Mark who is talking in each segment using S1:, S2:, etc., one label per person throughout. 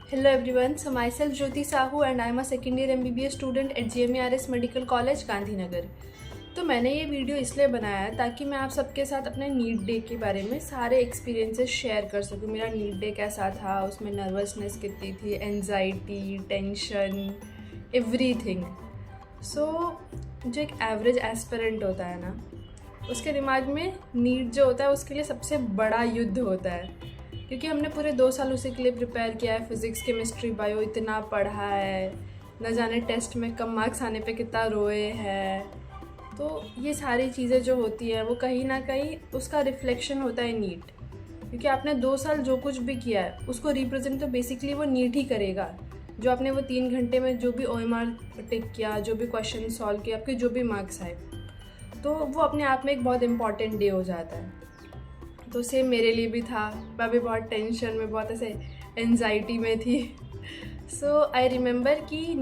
S1: Hello everyone, so myself Jyoti Sahu and I am a second year MBBS student at GMARS Medical College Gandhinagar. तो मैंने ये video इसलिए बनाया है ताकि मैं आप सबके साथ अपने नीट डे के बारे में सारे एक्सपीरियंसेस शेयर कर सकूँ। मेरा नीट डे कैसा था, उसमें नर्वसनेस कितनी थी, एंजाइटी, टेंशन, एवरीथिंग। सो जो एक एवरेज एस्पिरेंट होता है ना, उसके दिमाग में नीट जो होता है उसके लिए सबसे बड़ा युद्ध होता है, क्योंकि हमने पूरे 2 साल उसी के लिए प्रिपेयर किया है। फिज़िक्स, केमिस्ट्री, बायो इतना पढ़ा है, न जाने टेस्ट में कम मार्क्स आने पे कितना रोए हैं। तो ये सारी चीज़ें जो होती हैं वो कहीं ना कहीं उसका रिफ्लेक्शन होता है नीट, क्योंकि आपने 2 साल जो कुछ भी किया है उसको रिप्रेजेंट तो बेसिकली वो नीट ही करेगा। जो आपने वो 3 घंटे में जो भी OMR टिक किया, जो भी क्वेश्चन सॉल्व किया, आपके जो भी मार्क्स आए, तो वो अपने आप में एक बहुत इंपॉर्टेंट डे हो जाता है। तो सेम मेरे लिए भी था। मैं भी बहुत टेंशन में, बहुत ऐसे एंजाइटी में थी। सो आई रिमेंबर कि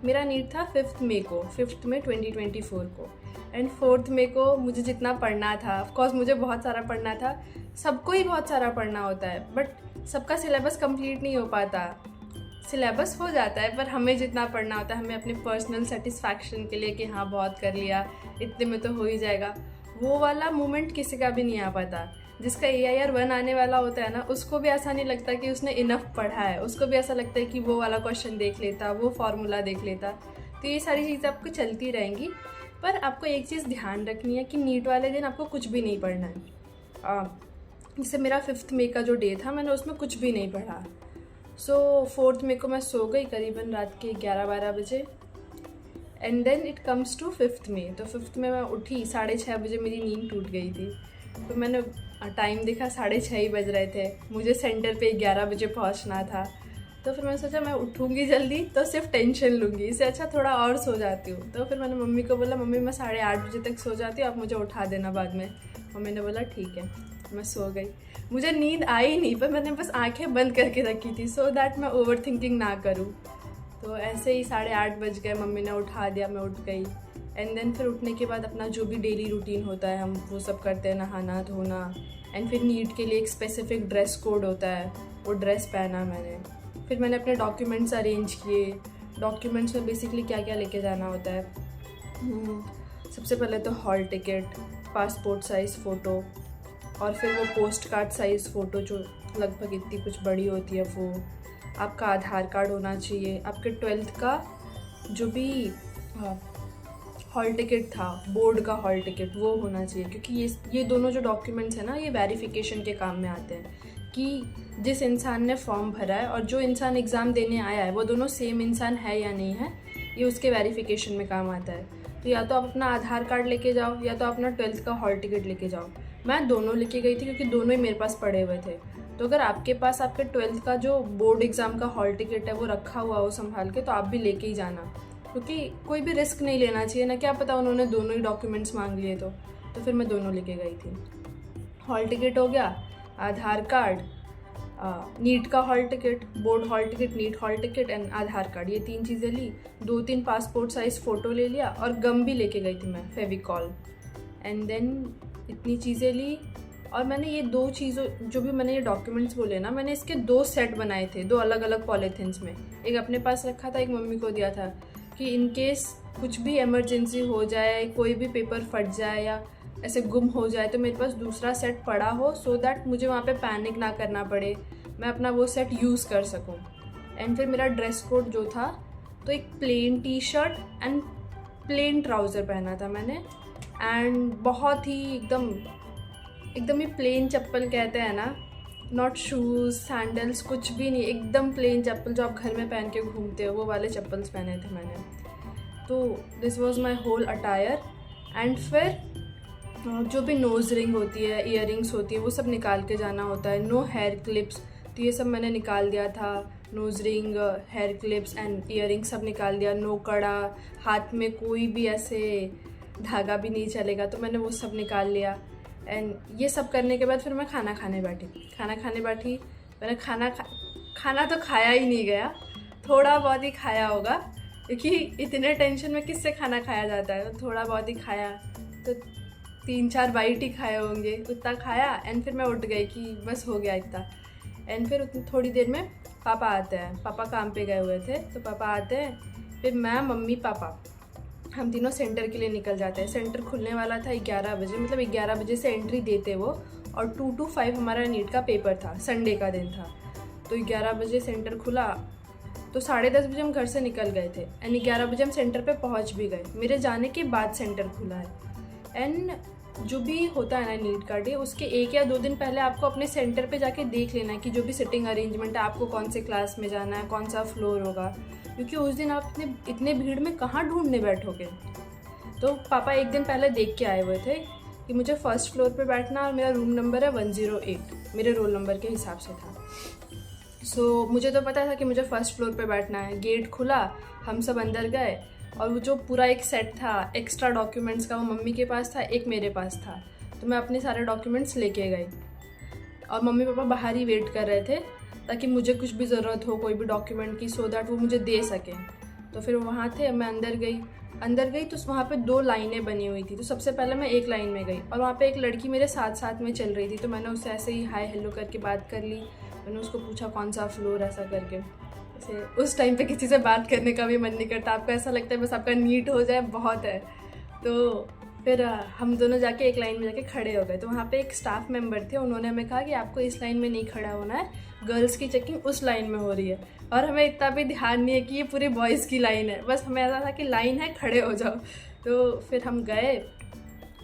S1: मेरा नीट था 5 मई को, 5 मई 2024 को। एंड 4 मई को मुझे जितना पढ़ना था, ऑफकोर्स मुझे बहुत सारा पढ़ना था, सबको ही बहुत सारा पढ़ना होता है, बट सबका सिलेबस कंप्लीट नहीं हो पाता। सिलेबस हो जाता है, पर हमें जितना पढ़ना होता है, हमें अपने पर्सनल सेटिस्फैक्शन के लिए कि हाँ बहुत कर लिया, इतने में तो हो ही जाएगा, वो वाला मोमेंट किसी का भी नहीं आ पाता। जिसका AIR 1 आने वाला होता है ना, उसको भी ऐसा नहीं लगता कि उसने इनफ पढ़ा है, उसको भी ऐसा लगता है कि वो वाला क्वेश्चन देख लेता, वो फार्मूला देख लेता। तो ये सारी चीज़ें आपको चलती रहेंगी, पर आपको एक चीज़ ध्यान रखनी है कि नीट वाले दिन आपको कुछ भी नहीं पढ़ना है। जैसे मेरा 5 मई का जो डे था, मैंने उसमें कुछ भी नहीं पढ़ा। सो 4 मई को मैं सो गई करीबन रात के 11-12 बजे। And then it comes to 5 May. तो 5 में मैं उठी 6:30 बजे, मेरी नींद टूट गई थी। तो मैंने टाइम देखा, 6:30 ही बज रहे थे, मुझे सेंटर पे 11 बजे पहुंचना था। तो फिर मैंने सोचा मैं उठूँगी जल्दी तो सिर्फ टेंशन लूँगी, इससे अच्छा थोड़ा और सो जाती हूँ। तो फिर मैंने मम्मी को बोला, मम्मी मैं 8:30 बजे तक सो जाती हूँ, आप मुझे उठा देना बाद में। मम्मी ने बोला ठीक है। मैं सो गई, मुझे नींद आई नहीं, पर मैंने बस आंखें बंद करके रखी थी सो दैट मैं ओवर थिंकिंग ना करूँ। तो ऐसे ही 8:30 बज गए, मम्मी ने उठा दिया, मैं उठ गई। एंड देन फिर उठने के बाद अपना जो भी डेली रूटीन होता है हम वो सब करते हैं, नहाना धोना। एंड फिर नीट के लिए एक स्पेसिफिक ड्रेस कोड होता है, वो ड्रेस पहना मैंने। फिर मैंने अपने डॉक्यूमेंट्स अरेंज किए। डॉक्यूमेंट्स में बेसिकली क्या क्या लेके जाना होता है, सबसे पहले तो hall ticket, passport size photo, और फिर वो पोस्ट कार्ड साइज़ फ़ोटो जो लगभग इतनी कुछ बड़ी होती है वो। आपका आधार कार्ड होना चाहिए, आपके 12th का जो भी हॉल टिकट था, बोर्ड का हॉल टिकट, वो होना चाहिए, क्योंकि ये दोनों जो डॉक्यूमेंट्स हैं ना, ये वेरिफिकेशन के काम में आते हैं कि जिस इंसान ने फॉर्म भरा है और जो इंसान एग्ज़ाम देने आया है वो दोनों सेम इंसान है या नहीं है, ये उसके वेरिफिकेशन में काम आता है। तो या तो आप अपना आधार कार्ड लेके जाओ या तो अपना 12th का हॉल टिकट लेके जाओ। मैं दोनों लेके गई थी क्योंकि दोनों ही मेरे पास पड़े हुए थे। तो अगर आपके पास आपके 12th का जो बोर्ड एग्ज़ाम का हॉल टिकट है वो रखा हुआ हो संभाल के, तो आप भी लेके ही जाना, क्योंकि कोई भी रिस्क नहीं लेना चाहिए ना, क्या पता उन्होंने दोनों ही डॉक्यूमेंट्स मांग लिए तो फिर मैं दोनों लेके गई थी। हॉल टिकट हो गया, आधार कार्ड, नीट का hall ticket, board hall ticket, NEET hall ticket and Aadhaar card, ये 3 चीज़ें ली। 2-3 पासपोर्ट साइज़ फ़ोटो ले लिया, और गम भी लेके गई थी मैं, फेविकॉल। एंड देन इतनी चीज़ें ली, और मैंने ये 2 चीज़ों, जो भी मैंने ये डॉक्यूमेंट्स बोले ना, मैंने इसके 2 सेट बनाए थे, 2 अलग अलग पॉलीथिन्स में। एक अपने पास रखा था, एक मम्मी को दिया था कि इन केस कुछ भी इमरजेंसी हो जाए, कोई भी पेपर फट जाए या ऐसे गुम हो जाए, तो मेरे पास दूसरा सेट पड़ा हो, सो दैट मुझे वहाँ पे पैनिक ना करना पड़े, मैं अपना वो सेट यूज़ कर सकूँ। एंड फिर मेरा ड्रेस कोड जो था, तो एक plain T-shirt and plain trouser पहना था मैंने। एंड बहुत ही एकदम ही प्लेन चप्पल कहते हैं ना, नॉट शूज़ सैंडल्स, कुछ भी नहीं, एकदम प्लेन चप्पल जो आप घर में पहन के घूमते हो, वो वाले चप्पल्स पहने थे मैंने। तो this was my whole attire. And फिर जो भी नोज़ रिंग होती है, ईयरिंग्स होती है, वो सब निकाल के जाना होता है। नो हेयर क्लिप्स, तो ये सब मैंने निकाल दिया था। Nose ring, hair clips and earring सब निकाल दिया। नो कड़ा, हाथ में कोई भी ऐसे धागा भी नहीं चलेगा, तो मैंने वो सब निकाल लिया। एंड ये सब करने के बाद फिर मैं खाना खाने बैठी। मैंने खाना तो खाया ही नहीं गया, थोड़ा बहुत ही खाया होगा, क्योंकि इतने टेंशन में किससे खाना खाया जाता है। तो थोड़ा बहुत ही खाया, तो 3-4 बाइट ही खाए होंगे, उतना खाया। एंड फिर मैं उठ गई कि बस हो गया इतना। एंड फिर थोड़ी देर में पापा आते हैं, पापा काम पे गए हुए थे तो पापा आते हैं, फिर मैं, मम्मी, पापा हम तीनों सेंटर के लिए निकल जाते हैं। सेंटर खुलने वाला था 11 बजे, मतलब 11 बजे से एंट्री देते वो, और 2 to 5 हमारा नीट का पेपर था, संडे का दिन था। तो 11 बजे सेंटर खुला तो 10:30 बजे हम घर से निकल गए थे एंड 11 बजे हम सेंटर पे पहुंच भी गए। मेरे जाने के बाद सेंटर खुला है। एंड जो भी होता है ना नीट का डे, उसके 1 या 2 दिन पहले आपको अपने सेंटर पे जाके देख लेना है कि जो भी सिटिंग अरेंजमेंट है, आपको कौन से क्लास में जाना है, कौन सा फ्लोर होगा, क्योंकि उस दिन आप इतने भीड़ में कहाँ ढूंढने बैठोगे। तो पापा एक दिन पहले देख के आए हुए थे कि मुझे फर्स्ट फ्लोर पे बैठना और मेरा रूम नंबर है 108, मेरे रोल नंबर के हिसाब से था। सो मुझे तो पता था कि मुझे फर्स्ट फ्लोर पे बैठना है। गेट खुला, हम सब अंदर गए और वो जो पूरा एक सेट था एक्स्ट्रा डॉक्यूमेंट्स का, वो मम्मी के पास था, एक मेरे पास था। तो मैं अपने सारे डॉक्यूमेंट्स लेके गई और मम्मी पापा बाहर ही वेट कर रहे थे ताकि मुझे कुछ भी ज़रूरत हो कोई भी डॉक्यूमेंट की, सो दैट वो मुझे दे सकें। तो फिर वहाँ थे, मैं अंदर गई तो वहाँ पे 2 लाइनें बनी हुई थी। तो सबसे पहले मैं एक लाइन में गई और वहाँ पे एक लड़की मेरे साथ साथ में चल रही थी। तो मैंने उससे ऐसे ही हाय हेलो करके बात कर ली। मैंने उसको पूछा कौन सा फ्लोर, ऐसा करके। ऐसे उस टाइम पे किसी से बात करने का भी मन नहीं करता, आपको ऐसा लगता है बस आपका नीट हो जाए बहुत है। तो फिर हम दोनों जाके एक लाइन में जाके खड़े हो गए। तो वहाँ पे एक स्टाफ मेंबर थे, उन्होंने हमें कहा कि आपको इस लाइन में नहीं खड़ा होना है, गर्ल्स की चेकिंग उस लाइन में हो रही है। और हमें इतना भी ध्यान नहीं है कि ये पूरी बॉयज़ की लाइन है, बस हमें ऐसा था कि लाइन है, खड़े हो जाओ। तो फिर हम गए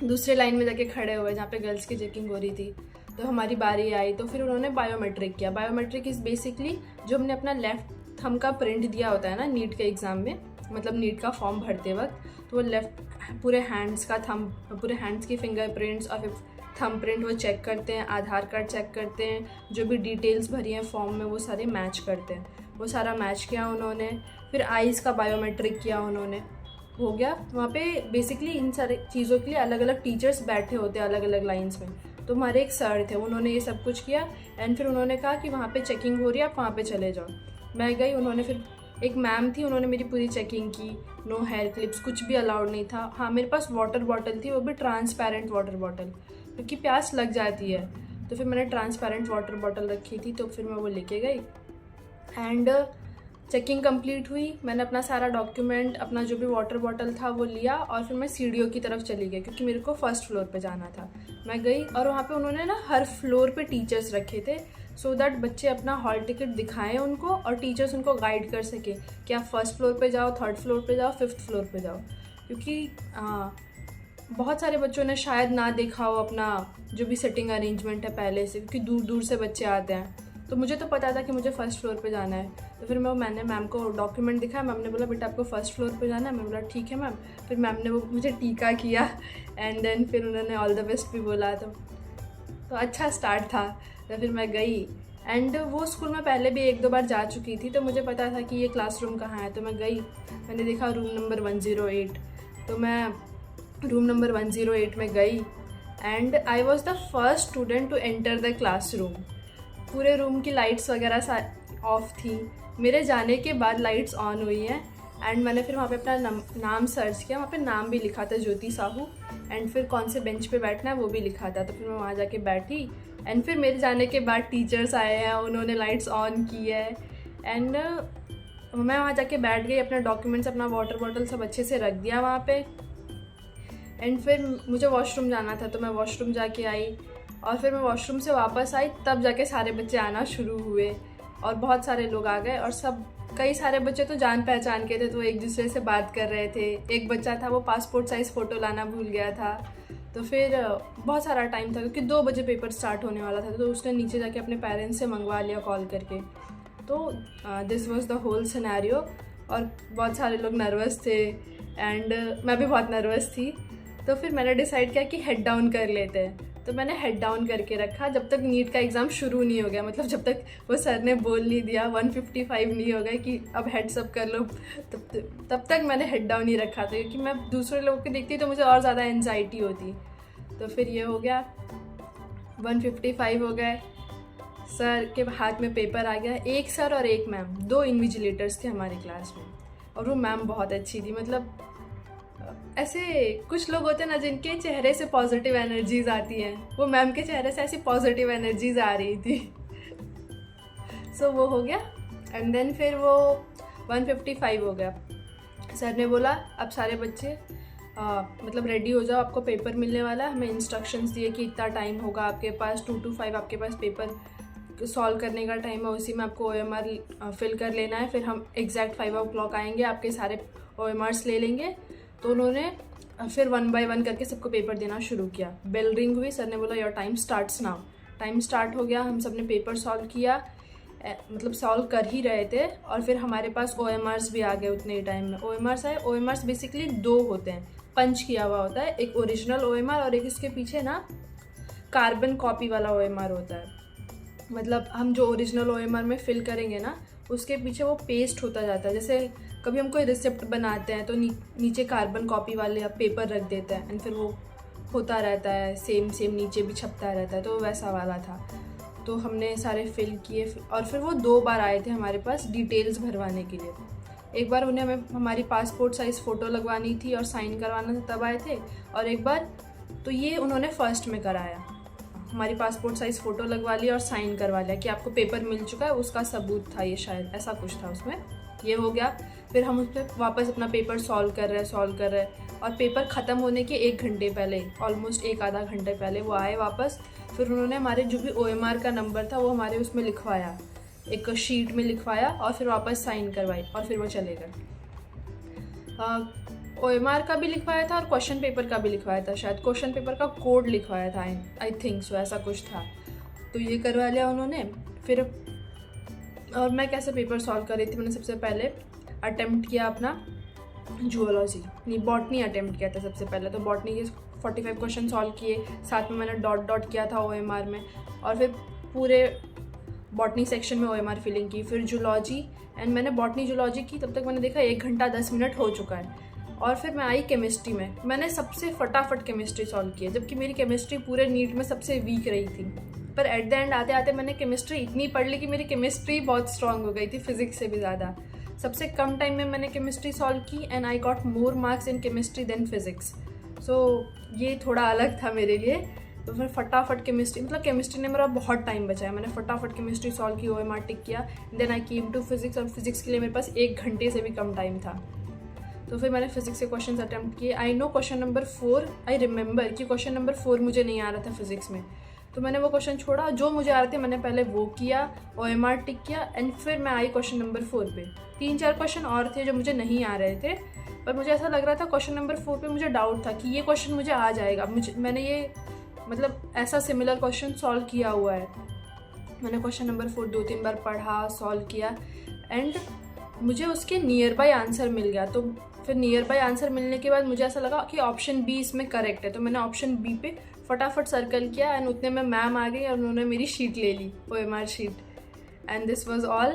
S1: दूसरे लाइन में जाके खड़े हुए जहाँ पे गर्ल्स की चेकिंग हो रही थी। तो हमारी बारी आई तो फिर उन्होंने बायोमेट्रिक किया। बायोमेट्रिक इज़ बेसिकली जो हमने अपना लेफ्ट थंब का प्रिंट दिया होता है ना नीट के एग्ज़ाम में, मतलब नीट का फॉर्म भरते वक्त, तो वो लेफ्ट पूरे हैंड्स का थंब, पूरे हैंड्स की फिंगरप्रिंट्स और फिर थंब प्रिंट वो चेक करते हैं, आधार कार्ड चेक करते हैं, जो भी डिटेल्स भरी हैं फॉर्म में वो सारे मैच करते हैं। वो सारा मैच किया उन्होंने। फिर आईज़ का बायोमेट्रिक किया उन्होंने, हो गया। वहाँ पे बेसिकली इन सारी चीज़ों के लिए अलग अलग टीचर्स बैठे होते हैं अलग अलग लाइन्स में। तो हमारे एक सर थे, उन्होंने ये सब कुछ किया एंड फिर उन्होंने कहा कि वहाँ पे चेकिंग हो रही है, आप वहाँ पे चले जाओ। मैं गई, उन्होंने फिर एक मैम थी, उन्होंने मेरी पूरी चेकिंग की। नो हेयर क्लिप्स, कुछ भी अलाउड नहीं था। हाँ, मेरे पास वाटर बॉटल थी, वो भी ट्रांसपेरेंट वाटर बॉटल, क्योंकि प्यास लग जाती है। तो फिर मैंने ट्रांसपेरेंट वाटर बॉटल रखी थी, तो फिर मैं वो लेके गई एंड चेकिंग कंप्लीट हुई। मैंने अपना सारा डॉक्यूमेंट, अपना जो भी वाटर बॉटल था वो लिया और फिर मैं सीढ़ियों की तरफ चली गई, क्योंकि मेरे को फर्स्ट फ्लोर पे जाना था। मैं गई और वहाँ पे उन्होंने ना हर फ्लोर पे टीचर्स रखे थे, सो दैट बच्चे अपना हॉल टिकट दिखाएं उनको और टीचर्स उनको गाइड कर सके कि आप फर्स्ट फ्लोर पे जाओ, थर्ड फ्लोर पे जाओ, फिफ्थ फ्लोर पे जाओ। क्योंकि बहुत सारे बच्चों ने शायद ना देखा हो अपना जो भी सिटिंग अरेंजमेंट है पहले से, क्योंकि दूर दूर से बच्चे आते हैं। तो मुझे तो पता था कि मुझे फर्स्ट फ्लोर पे जाना है। तो फिर मैंने मैम को डॉक्यूमेंट दिखाया। मैम ने बोला बेटा आपको फर्स्ट फ्लोर पे जाना है। मैं बोला ठीक है मैम। फिर मैम ने वो मुझे टीका किया एंड देन फिर उन्होंने ऑल द बेस्ट भी बोला। तो अच्छा स्टार्ट था। तो फिर मैं गई एंड वो स्कूल में पहले भी 1-2 बार जा चुकी थी, तो मुझे पता था कि ये क्लासरूम कहाँ है। तो मैं गई, मैंने देखा रूम नंबर 108। तो मैं रूम नंबर 108 में गई and I was the first student to enter the classroom. पूरे रूम की लाइट्स वगैरह ऑफ थी। मेरे जाने के बाद लाइट्स ऑन हुई हैं एंड मैंने फिर वहाँ पे अपना नाम सर्च किया। वहाँ पे नाम भी लिखा था ज्योति साहू एंड फिर कौन से बेंच पे बैठना है वो भी लिखा था। तो फिर मैं वहाँ जाके बैठी एंड फिर मेरे जाने के बाद टीचर्स आए हैं, उन्होंने लाइट्स ऑन की है एंड मैं वहाँ जाके बैठ गई। अपना डॉक्यूमेंट्स, अपना वाटर बॉटल सब अच्छे से रख दिया वहाँ पे एंड फिर मुझे वॉशरूम जाना था, तो मैं वॉशरूम जाके आई और फिर मैं वॉशरूम से वापस आई, तब जाके सारे बच्चे आना शुरू हुए और बहुत सारे लोग आ गए। और कई सारे बच्चे तो जान पहचान के थे, तो एक दूसरे से बात कर रहे थे। एक बच्चा था वो पासपोर्ट साइज़ फ़ोटो लाना भूल गया था। तो फिर बहुत सारा टाइम था, क्योंकि 2 बजे पेपर स्टार्ट होने वाला था। तो उसने नीचे जाके अपने पेरेंट्स से मंगवा लिया कॉल करके। तो this was the whole scenario. और बहुत सारे लोग नर्वस थे एंड मैं भी बहुत नर्वस थी। तो फिर मैंने डिसाइड किया कि हेड डाउन कर लेते हैं। तो मैंने हेड डाउन करके रखा जब तक नीट का एग्ज़ाम शुरू नहीं हो गया, मतलब जब तक वो सर ने बोल नहीं दिया 155 नहीं हो गया कि अब हेड्स अप कर लो, तब तक मैंने हेड डाउन ही रखा था, क्योंकि मैं दूसरे लोगों को देखती तो मुझे और ज़्यादा एंजाइटी होती। तो फिर ये हो गया, 155 हो गए, सर के हाथ में पेपर आ गया। एक सर और एक मैम, 2 इन्विजिलेटर्स थे हमारी क्लास में और वो मैम बहुत अच्छी थी। मतलब ऐसे कुछ लोग होते हैं ना जिनके चेहरे से पॉजिटिव एनर्जीज आती हैं, वो मैम के चेहरे से ऐसी पॉजिटिव एनर्जीज आ रही थी। सो वो हो गया एंड देन फिर वो 1:55 हो गया। सर ने बोला अब सारे बच्चे मतलब रेडी हो जाओ, आपको पेपर मिलने वाला है। हमें इंस्ट्रक्शंस दिए कि इतना टाइम होगा आपके पास, 2 to 5 आपके पास पेपर सॉल्व करने का टाइम है, उसी में आपको OMR फिल कर लेना है। फिर हम एग्जैक्ट 5 o'clock आएंगे, आपके सारे OMRs ले लेंगे। तो उन्होंने फिर 1 by 1 करके सबको पेपर देना शुरू किया। बेल रिंग हुई, सर ने बोला your time starts now. Time start हो गया, हम सब ने पेपर सॉल्व किया, मतलब सॉल्व कर ही रहे थे। और फिर हमारे पास OMRs भी आ गए उतने ही टाइम में। OMRs आए, OMRs बेसिकली 2 होते हैं, पंच किया हुआ होता है, एक ओरिजिनल OMR और एक इसके पीछे ना कार्बन कॉपी वाला OMR होता है। मतलब हम जो ओरिजिनल OMR में फिल करेंगे ना, उसके पीछे वो पेस्ट होता जाता है। जैसे कभी हम कोई रिसिप्ट बनाते हैं तो नीचे कार्बन कॉपी वाले आप पेपर रख देते हैं एंड फिर वो होता रहता है, सेम नीचे भी छपता रहता है, तो वैसा वाला था। तो हमने सारे फिल किए और फिर वो 2 बार आए थे हमारे पास डिटेल्स भरवाने के लिए। एक बार उन्हें हमें हमारी पासपोर्ट साइज़ फ़ोटो लगवानी थी और साइन करवाना था, तब आए थे। और एक बार तो ये उन्होंने फर्स्ट में कराया, हमारी पासपोर्ट साइज़ फ़ोटो लगवा लिया और साइन करवा लिया कि आपको पेपर मिल चुका है, उसका सबूत था ये, शायद ऐसा कुछ था उसमें। ये हो गया। फिर हम उस पर वापस अपना पेपर सॉल्व कर रहे और पेपर ख़त्म होने के 1 घंटे पहले, ऑलमोस्ट 1 आधा घंटे पहले वो आए वापस। फिर उन्होंने हमारे जो भी OMR का नंबर था वो हमारे उसमें लिखवाया, एक शीट में लिखवाया और फिर वापस साइन करवाई और फिर वो चले गए। OMR का भी लिखवाया था और क्वेश्चन पेपर का भी लिखवाया था, शायद क्वेश्चन पेपर का कोड लिखवाया था, आई थिंक सो, ऐसा कुछ था। तो ये करवा लिया उन्होंने। फिर और मैं कैसे पेपर सॉल्व कर रही थी, मैंने सबसे पहले अटेम्प्ट किया अपना जूलॉजी, नहीं बॉटनी अटेम्प्ट किया था सबसे पहले। तो बॉटनी के 45 क्वेश्चन सॉल्व किए, साथ में मैंने डॉट किया था OMR में। और फिर पूरे बॉटनी सेक्शन में OMR फिलिंग की। फिर जूलॉजी, एंड मैंने बॉटनी जूलॉजी की, तब तक मैंने देखा 1 घंटा 10 मिनट हो चुका है। और फिर मैं आई केमिस्ट्री में, मैंने सबसे फटाफट केमिस्ट्री सॉल्व की है, जबकि मेरी केमिस्ट्री पूरे नीट में सबसे वीक रही थी। पर एट द एंड आते आते मैंने केमिस्ट्री इतनी पढ़ ली कि मेरी केमिस्ट्री बहुत स्ट्रांग हो गई थी, फिजिक्स से भी ज़्यादा। सबसे कम टाइम में मैंने केमिस्ट्री सॉल्व की and I got more marks in chemistry than physics. So ये थोड़ा अलग था मेरे लिए। तो फिर फटाफट केमिस्ट्री, मतलब केमिस्ट्री ने मेरा बहुत टाइम बचाया, मैंने फटाफट केमिस्ट्री सॉल्व की, OMR टिक किया। Then I came to physics, और फिजिक्स के लिए मेरे पास 1 घंटे से भी कम टाइम था। तो फिर मैंने फिजिक्स के क्वेश्चन अटैम्प्ट किए। I know question number 4, I remember कि क्वेश्चन नंबर 4 मुझे नहीं आ रहा था फिजिक्स में, तो मैंने वो क्वेश्चन छोड़ा। जो मुझे आ रहे थे मैंने पहले वो किया, OMR टिक किया, एंड फिर मैं आई क्वेश्चन नंबर 4 पे। 3-4 क्वेश्चन और थे जो मुझे नहीं आ रहे थे, पर मुझे ऐसा लग रहा था क्वेश्चन नंबर 4 पे मुझे डाउट था कि ये क्वेश्चन मुझे आ जाएगा। मैंने ये मतलब ऐसा सिमिलर क्वेश्चन सॉल्व किया हुआ है। मैंने क्वेश्चन नंबर 4 2-3 बार पढ़ा, सॉल्व किया, एंड मुझे उसके नियर बाय आंसर मिल गया। तो फिर नियर बाय आंसर मिलने के बाद मुझे ऐसा लगा कि ऑप्शन बी इसमें करेक्ट है, तो मैंने ऑप्शन बी पे फटाफट सर्कल किया, एंड उतने में मैम आ गई और उन्होंने मेरी शीट ले ली, OMR sheet, and this was all.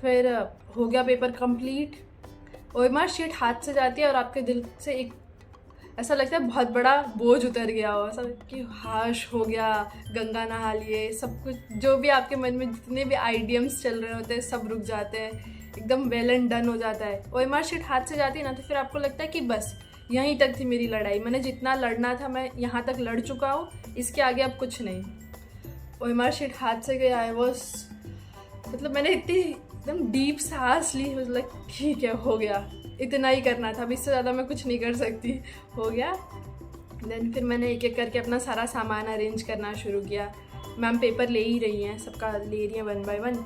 S1: फिर हो गया पेपर कंप्लीट। OMR शीट हाथ से जाती है और आपके दिल से एक ऐसा लगता है बहुत बड़ा बोझ उतर गया हो, ऐसा कि हाश हो गया, गंगा नहा लिए, सब कुछ जो भी आपके मन में जितने भी आइडियम्स चल रहे होते हैं सब रुक जाते हैं, एकदम वेल एंड डन हो जाता है। OMR शीट हाथ से जाती है ना, तो फिर आपको लगता है कि बस यहीं तक थी मेरी लड़ाई, मैंने जितना लड़ना था मैं यहाँ तक लड़ चुका हूँ, इसके आगे अब कुछ नहीं। OMR शीट हाथ से गया, आई वॉज मतलब मैंने इतनी एकदम डीप सांस ली, मतलब ठीक है हो गया, इतना ही करना था, अब इससे ज़्यादा मैं कुछ नहीं कर सकती, हो गया। देन फिर मैंने एक एक करके अपना सारा सामान अरेंज करना शुरू किया। मैम पेपर ले ही रही हैं, सबका ले रही हैं 1 by 1।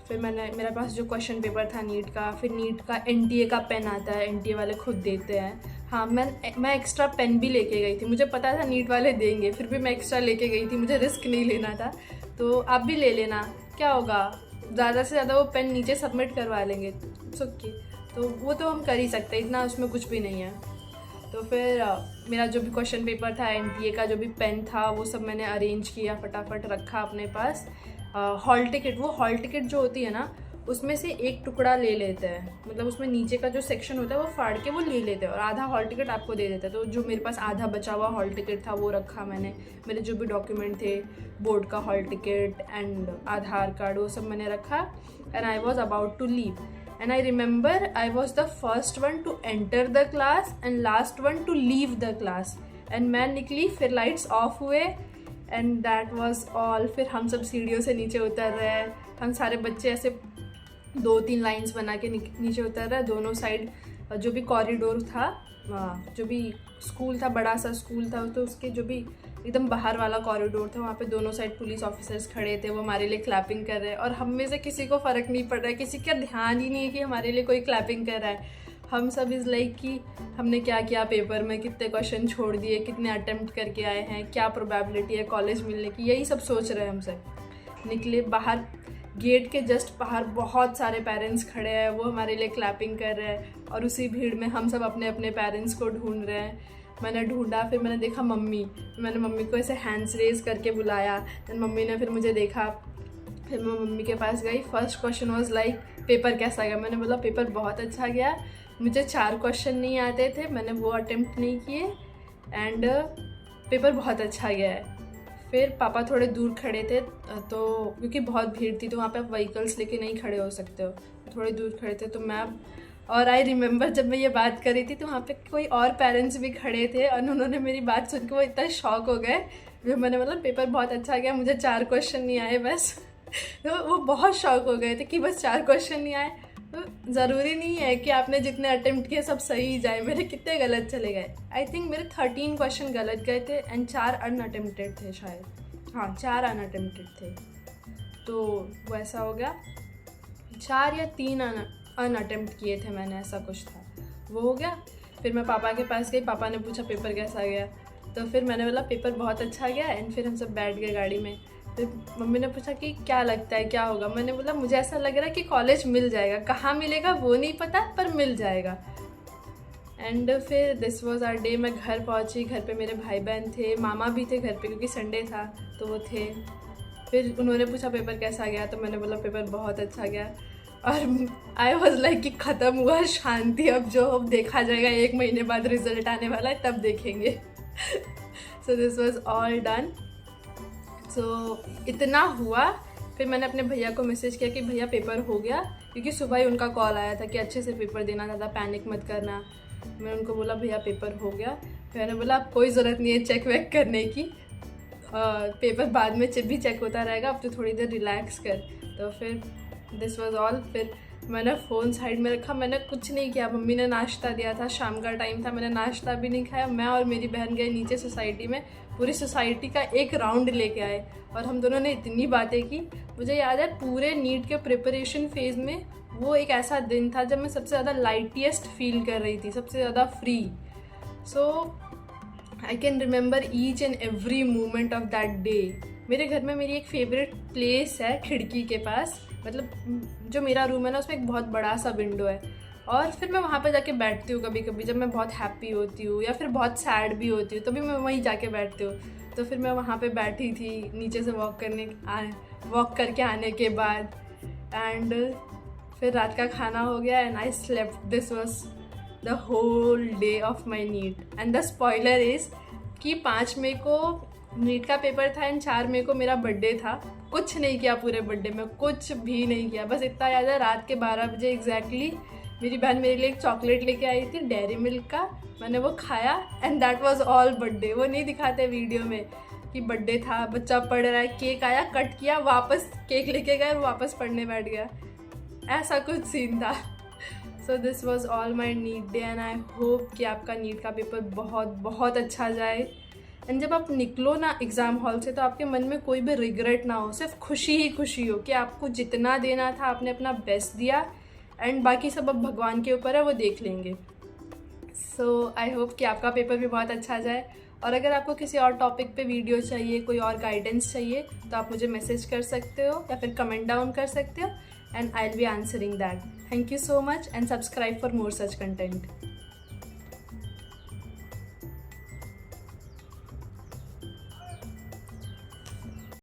S1: फिर मेरे पास जो क्वेश्चन पेपर था नीट का, फिर नीट का NTA का पेन आता है, NTA वाले खुद देते हैं। हाँ, मैं एक्स्ट्रा पेन भी लेके गई थी, मुझे पता था नीट वाले देंगे, फिर भी मैं एक्स्ट्रा लेके गई थी, मुझे रिस्क नहीं लेना था। तो आप भी ले लेना, क्या होगा, ज़्यादा से ज़्यादा वो पेन नीचे सबमिट करवा लेंगे, ओके, तो वो तो हम कर ही सकते हैं, इतना उसमें कुछ भी नहीं है। तो फिर मेरा जो भी क्वेश्चन पेपर था, NTA का जो भी पेन था, वो सब मैंने अरेंज किया, फटाफट रखा अपने पास। हॉल टिकट, वो हॉल टिकट जो होती है ना, उसमें से एक टुकड़ा ले लेते हैं, मतलब उसमें नीचे का जो सेक्शन होता है वो फाड़ के वो ले लेते हैं और आधा हॉल टिकट आपको दे देते हैं। तो जो मेरे पास आधा बचा हुआ हॉल टिकट था वो रखा मैंने, मेरे जो भी डॉक्यूमेंट थे, बोर्ड का hall ticket and Aadhaar card, वो सब मैंने रखा। And I was about to leave, and I remember I was the first one to enter the class and last one to leave the class, and मैं निकली, फिर lights off हुए, and that was all। फिर हम सब सीढ़ियों से नीचे उतर रहे हैं, हम सारे बच्चे ऐसे 2-3 लाइंस बना के नीचे उतर रहा है। दोनों साइड जो भी कॉरिडोर था, जो भी स्कूल था, बड़ा सा स्कूल था, तो उसके जो भी एकदम बाहर वाला कॉरिडोर था, वहाँ पे दोनों साइड पुलिस ऑफिसर्स खड़े थे। वो हमारे लिए क्लैपिंग कर रहे हैं और हम में से किसी को फ़र्क नहीं पड़ रहा है, किसी का ध्यान ही नहीं है कि हमारे लिए कोई क्लैपिंग कर रहा है। हम सब इज़ लाइक कि हमने क्या किया पेपर में, कितने क्वेश्चन छोड़ दिए, कितने अटेम्प्ट करके आए हैं, क्या प्रोबेबिलिटी है कॉलेज मिलने की, यही सब सोच रहे हैं हम सब। निकले बाहर, गेट के जस्ट बाहर बहुत सारे पेरेंट्स खड़े हैं, वो हमारे लिए क्लैपिंग कर रहे हैं और उसी भीड़ में हम सब अपने अपने पेरेंट्स को ढूंढ रहे हैं। मैंने ढूंढा, फिर मैंने देखा मम्मी, मैंने मम्मी को ऐसे हैंड्स रेज करके बुलाया, फिर मम्मी ने फिर मुझे देखा, फिर मैं मम्मी के पास गई। First question was like paper कैसा गया। मैंने बोला पेपर बहुत अच्छा गया, मुझे 4 क्वेश्चन नहीं आते थे, मैंने वो अटेम्प्ट नहीं किए एंड पेपर बहुत अच्छा गया है। फिर पापा थोड़े दूर खड़े थे, तो क्योंकि बहुत भीड़ थी तो वहाँ पे आप व्हीकल्स लेके नहीं खड़े हो सकते हो, थोड़े दूर खड़े थे। तो मैं, और आई रिमेंबर जब मैं ये बात कर रही थी तो वहाँ पे कोई और पेरेंट्स भी खड़े थे और उन्होंने मेरी बात सुन के वो इतना शॉक हो गए। जो मैंने मतलब पेपर बहुत अच्छा गया, मुझे 4 क्वेश्चन नहीं आए बस। तो वो बहुत शॉक हो गए थे कि बस 4 क्वेश्चन नहीं आए। तो ज़रूरी नहीं है कि आपने जितने अटेम्प्ट किए सब सही जाए। मेरे कितने गलत चले गए, आई थिंक मेरे 13 क्वेश्चन गलत गए थे एंड 4 अनअटेम्प्टेड थे शायद। हाँ, 4 अनअटेम्प्टेड थे। तो वो ऐसा हो गया, 4 या 3 अनअटेम्प्ट किए थे मैंने, ऐसा कुछ था, वो हो गया। फिर मैं पापा के पास गई, पापा ने पूछा पेपर कैसा गया, तो फिर मैंने बोला पेपर बहुत अच्छा गया एंड फिर हम सब बैठ गए गाड़ी में। फिर मम्मी ने पूछा कि क्या लगता है क्या होगा। मैंने बोला मुझे ऐसा लग रहा है कि कॉलेज मिल जाएगा, कहाँ मिलेगा वो नहीं पता पर मिल जाएगा। एंड फिर दिस वॉज आवर डे। मैं घर पहुँची, घर पे मेरे भाई बहन थे, मामा भी थे घर पे क्योंकि संडे था तो वो थे। फिर उन्होंने पूछा पेपर कैसा गया, तो मैंने बोला पेपर बहुत अच्छा गया। और आई वॉज लाइक कि ख़त्म हुआ, शांति, अब जो अब देखा जाएगा, 1 महीने बाद रिजल्ट आने वाला है तब देखेंगे। So this was all done. So इतना हुआ। फिर मैंने अपने भैया को मैसेज किया कि भैया पेपर हो गया, क्योंकि सुबह ही उनका कॉल आया था कि अच्छे से पेपर देना, ज़्यादा पैनिक मत करना। मैं उनको बोला भैया पेपर हो गया। फिर मैंने बोला अब कोई ज़रूरत नहीं है चेक वेक करने की, पेपर बाद में भी चेक होता रहेगा, अब तो थोड़ी देर रिलैक्स कर। तो फिर दिस वॉज ऑल। फिर मैंने फ़ोन साइड में रखा, मैंने कुछ नहीं किया। मम्मी ने नाश्ता दिया था, शाम का टाइम था, मैंने नाश्ता भी नहीं खाया। मैं और मेरी बहन गए नीचे सोसाइटी में, पूरी सोसाइटी का एक राउंड लेके आए और हम दोनों ने इतनी बातें की। मुझे याद है पूरे नीट के प्रिपरेशन फेज़ में वो एक ऐसा दिन था जब मैं सबसे ज़्यादा लाइटेस्ट फील कर रही थी, सबसे ज़्यादा free. So I can remember each and every moment of that day. मेरे घर में मेरी एक फेवरेट प्लेस है खिड़की के पास, मतलब जो मेरा रूम है ना उसमें एक बहुत बड़ा सा विंडो है, और फिर मैं वहाँ पे जाके बैठती हूँ कभी कभी जब मैं बहुत हैप्पी होती हूँ या फिर बहुत सैड भी होती हूँ, तभी मैं वहीं जाके बैठती हूँ। तो फिर मैं वहाँ पे बैठी थी नीचे से वॉक करके आने के बाद, एंड फिर रात का खाना हो गया and I slept. This was the whole day of my NEET. And the spoiler is कि 5 मई को नीट का पेपर था एंड 4 मई को मेरा बर्थडे था। कुछ नहीं किया पूरे बर्थडे में, कुछ भी नहीं किया। बस इतना याद है रात के 12 बजे एग्जैक्टली मेरी बहन मेरे लिए एक चॉकलेट लेके आई थी डेयरी मिल्क का, मैंने वो खाया and that was all birthday. वो नहीं दिखाते वीडियो में कि बर्थडे था, बच्चा पढ़ रहा है, केक आया, कट किया, वापस केक लेके गए, वापस पढ़ने बैठ गया, ऐसा कुछ सीन था। So this was all my NEET day and I hope कि आपका नीट का पेपर बहुत बहुत अच्छा जाए। एंड जब आप निकलो ना एग्ज़ाम हॉल से तो आपके मन में कोई भी रिग्रेट ना हो, सिर्फ खुशी ही खुशी हो कि आपको जितना देना था आपने अपना बेस्ट दिया एंड बाकी सब अब भगवान के ऊपर है, वो देख लेंगे। सो आई होप कि आपका पेपर भी बहुत अच्छा जाए। और अगर आपको किसी और टॉपिक पे वीडियो चाहिए, कोई और गाइडेंस चाहिए तो आप मुझे मैसेज कर सकते हो या फिर कमेंट डाउन कर सकते हो and I will be answering that. Thank you so much and subscribe for more such content.